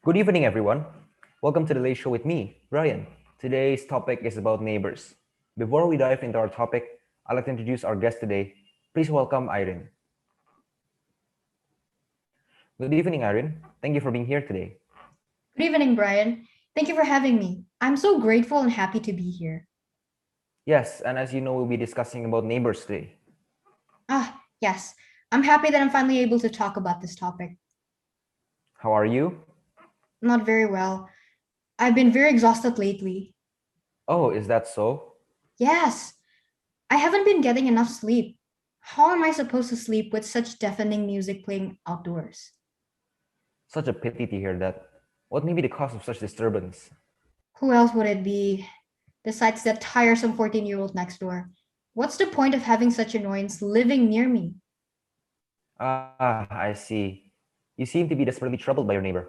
Good evening, everyone. Welcome to the Late Show with me, Ryan. Today's topic is about neighbors. Before we dive into our topic, I'd like to introduce our guest today. Please welcome Aerin. Good evening, Aerin. Thank you for being here today. Good evening, Brian. Thank you for having me. I'm so grateful and happy to be here. Yes, and as you know, we'll be discussing about neighbors today. Yes, I'm happy that I'm finally able to talk about this topic. How are you? Not very well. I've been very exhausted lately. Oh, is that so? Yes, I haven't been getting enough sleep. How am I supposed to sleep with such deafening music playing outdoors? Such a pity to hear that. What may be the cause of such disturbance? Who else would it be besides that tiresome 14-year-old next door? What's the point of having such annoyance living near me? Ah, I see. You seem to be desperately troubled by your neighbor.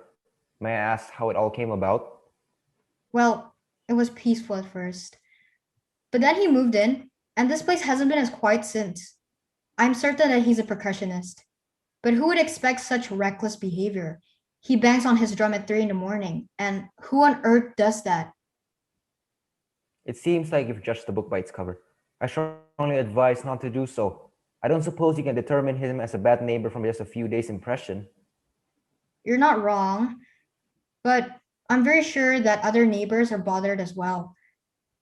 May I ask how it all came about? Well, it was peaceful at first. But then he moved in, and this place hasn't been as quiet since. I'm certain that he's a percussionist. But who would expect such reckless behavior? He bangs on his drum at 3 in the morning, and who on earth does that? It seems like you've judged the book by its cover. I strongly advise not to do so. I don't suppose you can determine him as a bad neighbor from just a few days' impression. You're not wrong, but I'm very sure that other neighbors are bothered as well.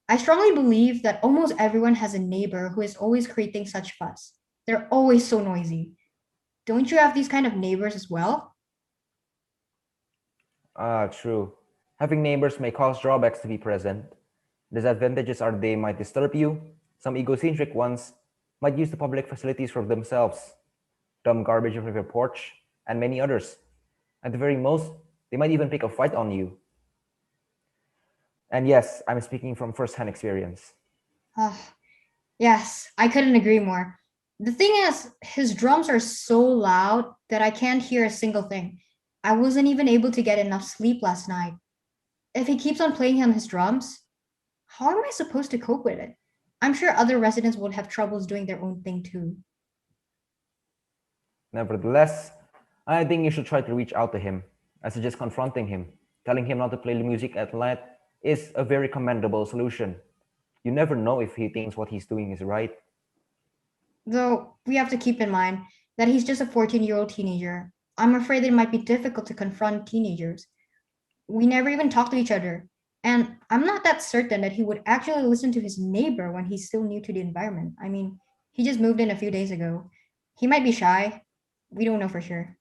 I strongly believe that almost everyone has a neighbor who is always creating such fuss. They're always so noisy. Don't you have these kind of neighbors as well? Ah, true. Having neighbors may cause drawbacks to be present. Disadvantages are they might disturb you. Some egocentric ones might use the public facilities for themselves, dump garbage off your porch, and many others. At the very most, they might even pick a fight on you. And yes, I'm speaking from first-hand experience. Ah, yes, I couldn't agree more. The thing is, his drums are so loud that I can't hear a single thing. I wasn't even able to get enough sleep last night. If he keeps on playing on his drums, how am I supposed to cope with it? I'm sure other residents would have troubles doing their own thing too. Nevertheless, I think you should try to reach out to him. I suggest confronting him. Telling him not to play the music at night is a very commendable solution. You never know if he thinks what he's doing is right. Though we have to keep in mind that he's just a 14-year-old teenager. I'm afraid it might be difficult to confront teenagers. We never even talk to each other. And I'm not that certain that he would actually listen to his neighbor when he's still new to the environment. I mean, he just moved in a few days ago. He might be shy. We don't know for sure.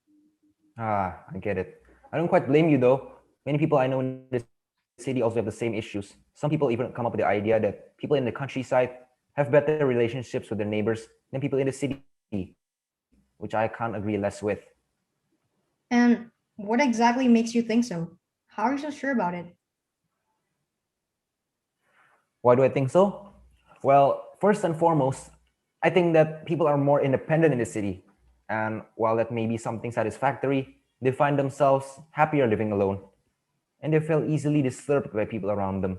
Ah, I get it. I don't quite blame you though. Many people I know in the city also have the same issues. Some people even come up with the idea that people in the countryside have better relationships with their neighbors than people in the city, which I can't agree less with. And what exactly makes you think so? How are you so sure about it? Why do I think so? Well, first and foremost, I think that people are more independent in the city. And while that may be something satisfactory, they find themselves happier living alone. And they feel easily disturbed by people around them.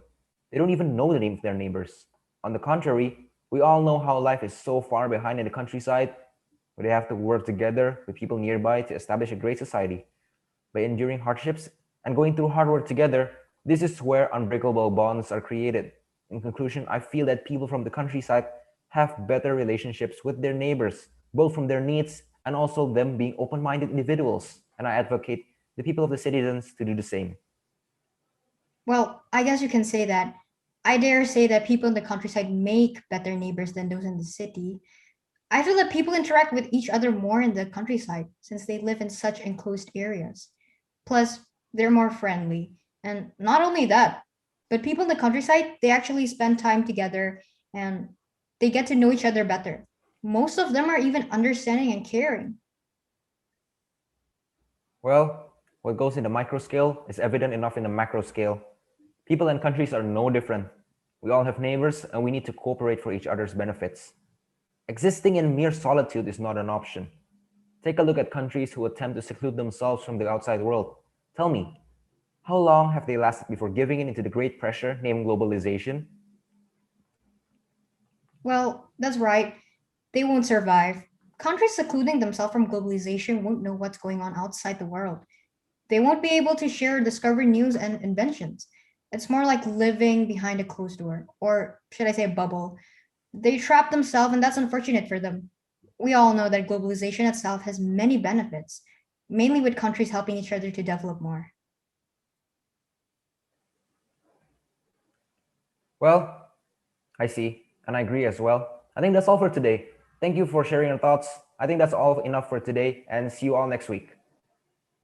They don't even know the name of their neighbors. On the contrary, we all know how life is so far behind in the countryside, where they have to work together with people nearby to establish a great society. By enduring hardships and going through hard work together, this is where unbreakable bonds are created. In conclusion, I feel that people from the countryside have better relationships with their neighbors, both from their needs and also them being open minded individuals. And I advocate the people of the citizens to do the same. Well, I guess you can say that. I dare say that people in the countryside make better neighbors than those in the city. I feel that people interact with each other more in the countryside since they live in such enclosed areas. Plus, they're more friendly. And not only that, but people in the countryside, they actually spend time together and they get to know each other better. Most of them are even understanding and caring. Well, what goes in the micro scale is evident enough in the macro scale. People and countries are no different. We all have neighbors and we need to cooperate for each other's benefits. Existing in mere solitude is not an option. Take a look at countries who attempt to seclude themselves from the outside world. Tell me, how long have they lasted before giving in into the great pressure named globalization? Well, that's right. They won't survive. Countries secluding themselves from globalization won't know what's going on outside the world. They won't be able to share or discover news and inventions. It's more like living behind a closed door, or should I say a bubble. They trap themselves, and that's unfortunate for them. We all know that globalization itself has many benefits, mainly with countries helping each other to develop more. Well, I see, and I agree as well. I think that's all for today. Thank you for sharing your thoughts. I think that's all enough for today, and see you all next week.